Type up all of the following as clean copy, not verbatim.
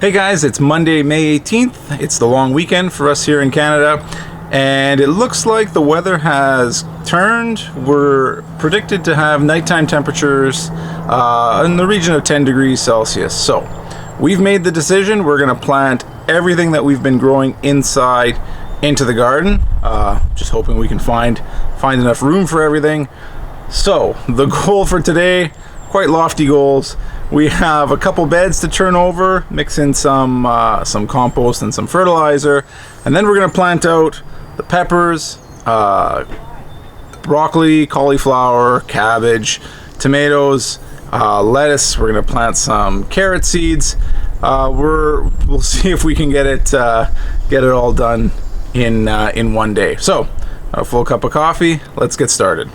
Hey guys, it's Monday, May 18th. It's the long weekend for us here in Canada, and it looks like the weather has turned. We're predicted to have nighttime temperatures in the region of 10 degrees Celsius. So we've made the decision. We're going to plant everything that we've been growing inside into the garden, just hoping we can find enough room for everything. So the goal for today, quite lofty goals. We have a couple beds to turn over, mix in some compost and some fertilizer, and then we're going to plant out the peppers, broccoli, cauliflower, cabbage, tomatoes, lettuce. We're going to plant some carrot seeds. We'll see if we can get it all done in one day. So, a full cup of coffee. Let's get started.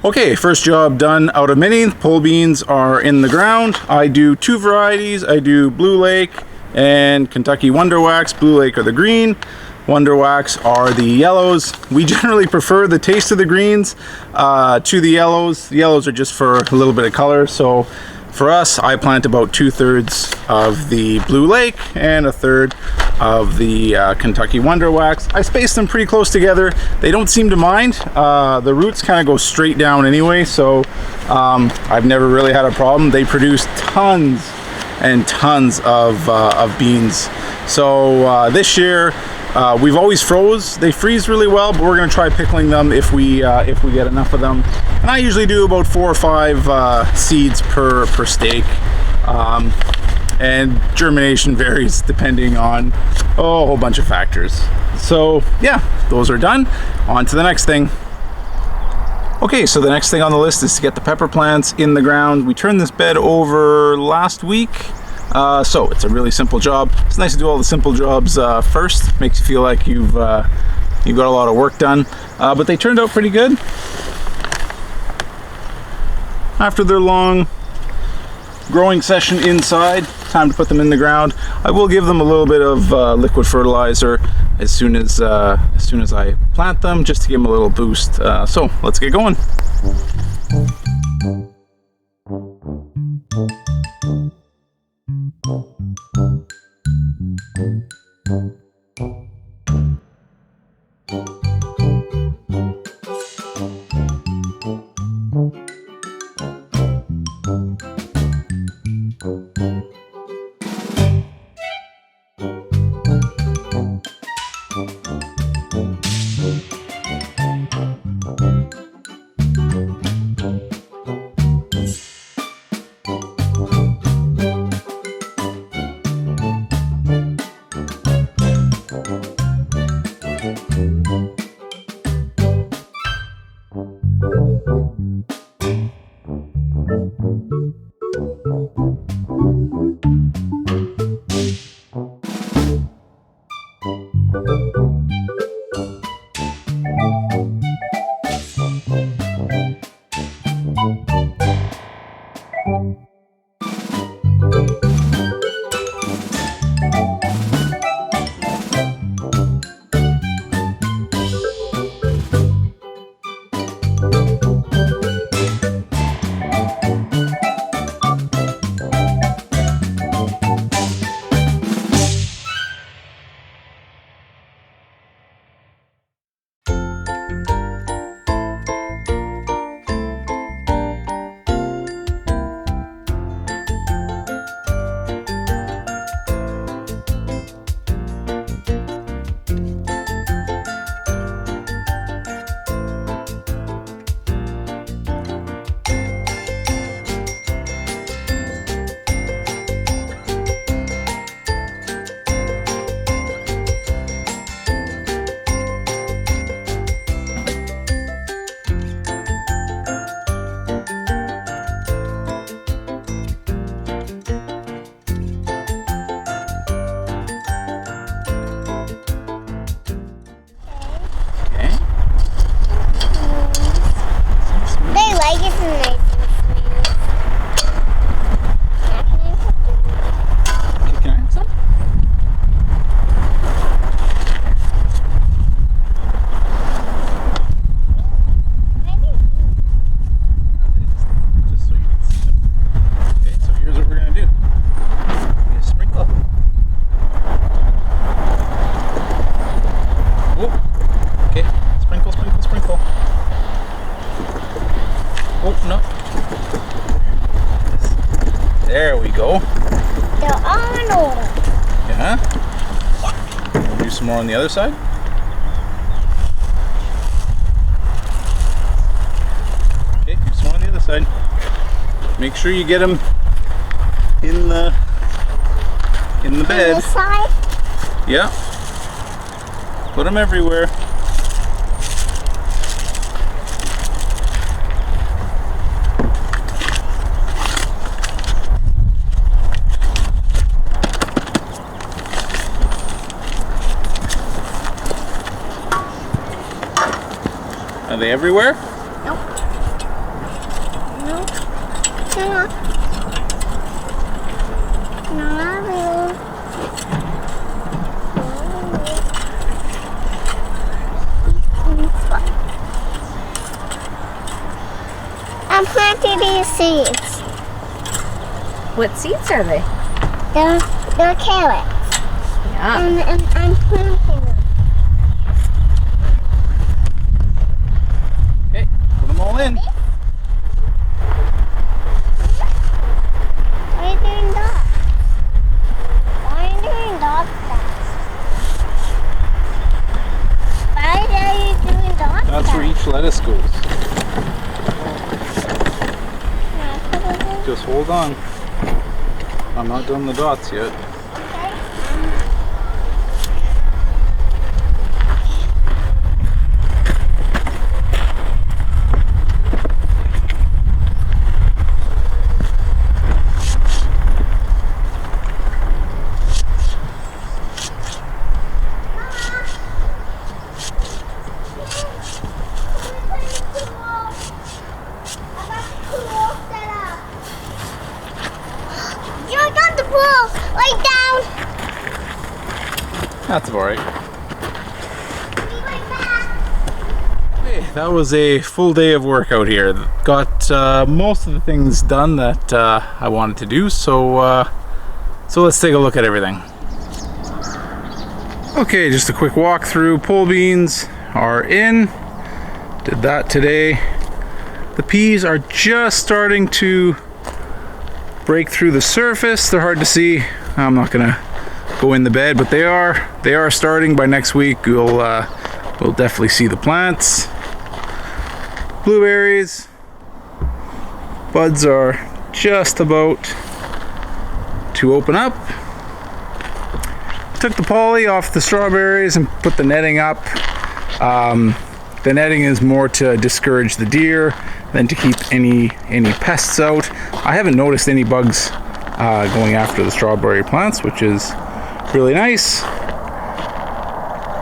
Okay, first job done out of many. Pole beans are in the ground. I do two varieties. I do Blue Lake and Kentucky Wonder Wax. Blue Lake are the green, Wonder Wax are the yellows. We generally prefer the taste of the greens to the yellows. The yellows are just for a little bit of color. So for us, I plant about 2/3 of the Blue Lake and 1/3 of the Kentucky Wonder Wax. I space them pretty close together. They don't seem to mind. The roots kind of go straight down anyway, so I've never really had a problem. They produce tons and tons of beans. So this year, we've always froze. They freeze really well, but we're going to try pickling them if we get enough of them. And I usually do about 4 or 5 seeds per stake. And germination varies depending on a whole bunch of factors. So yeah, those are done. On to the next thing. Okay, so the next thing on the list is to get the pepper plants in the ground. We turned this bed over last week. So it's a really simple job. It's nice to do all the simple jobs first. Makes you feel like you've got a lot of work done. But they turned out pretty good. After their long growing session inside, time to put them in the ground. I will give them a little bit of liquid fertilizer as soon as I plant them, just to give them a little boost. So let's get going. some more on the other side. Okay, do some more on the other side. Make sure you get them in the bed. On this side? Yeah. Put them everywhere. Are they everywhere? Nope. Nope. No. Not everywhere. I'm planting these seeds. What seeds are they? They're carrots. Yeah. And I'm planting them. Okay, put them all in. Why are you doing that? Why are you doing that? Why are you doing that? That's where each lettuce goes. Just hold on. I'm not done the dots yet. That's alright. Okay, that was a full day of work out here. Got most of the things done that I wanted to do, so let's take a look at everything. Okay, just a quick walkthrough. Pole beans are in. Did that today. The peas are just starting to break through the surface. They're hard to see. I'm not gonna go in the bed, but they are starting. By next week we'll definitely see the plants. Blueberries, buds are just about to open up. Took the poly off the strawberries and put the netting up. The netting is more to discourage the deer than to keep any pests out. I haven't noticed any bugs going after the strawberry plants, which is really nice.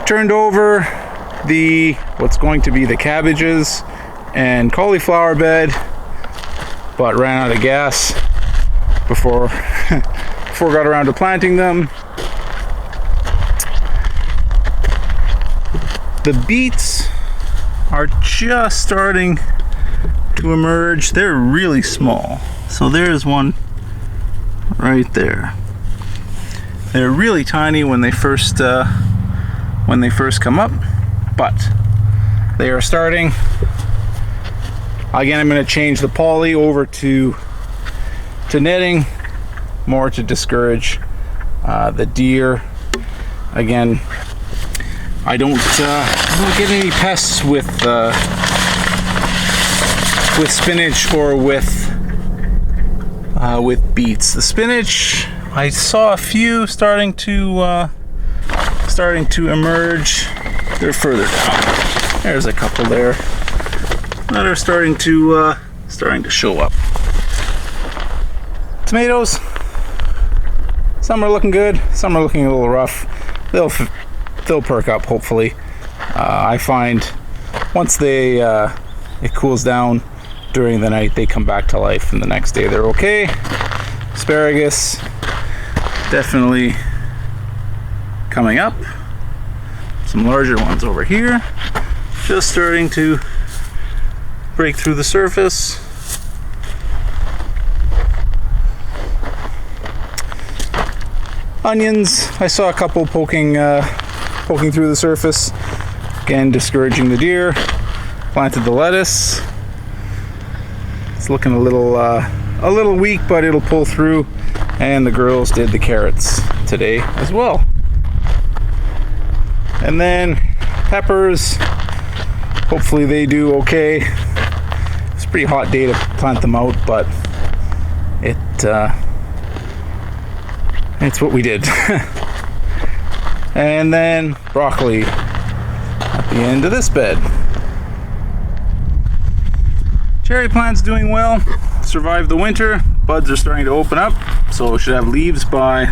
Turned over what's going to be the cabbages and cauliflower bed, but ran out of gas before got around to planting them. The beets are just starting to emerge. They're really small. So there's one right there. They're really tiny when they first come up, but they are starting. Again, I'm going to change the poly over to netting, more to discourage the deer. Again, I don't get any pests with spinach or with beets. The spinach, I saw a few starting to emerge. They're further down. There's a couple there that are starting to show up. Tomatoes, some are looking good, some are looking a little rough. They'll perk up, hopefully. I find once it cools down during the night, they come back to life, and the next day they're okay. Asparagus, definitely coming up. Some larger ones over here, just starting to break through the surface. Onions, I saw a couple poking through the surface. Again, discouraging the deer. Planted the lettuce. It's looking a little weak, but it'll pull through. And the girls did the carrots today as well. And then peppers, hopefully they do okay. It's a pretty hot day to plant them out, but it's what we did. And then broccoli at the end of this bed. Cherry plant's doing well, survived the winter. Buds are starting to open up, so it should have leaves by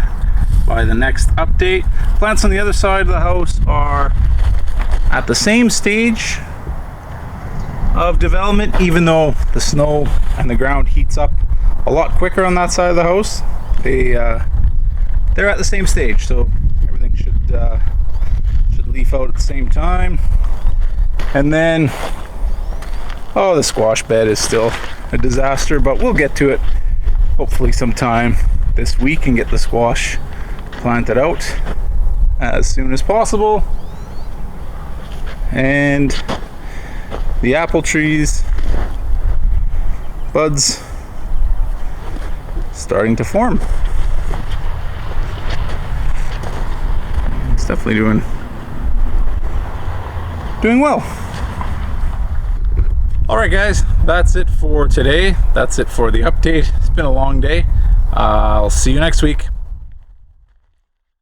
the next update. Plants on the other side of the house are at the same stage of development, even though the snow and the ground heats up a lot quicker on that side of the house. They're at the same stage, so everything should leaf out at the same time. And then, oh, the squash bed is still a disaster, but we'll get to it hopefully sometime this week and get the squash planted out as soon as possible. And the apple trees, buds starting to form. It's definitely doing well. Alright guys, that's it for today. That's it for the update. It's been a long day. I'll see you next week.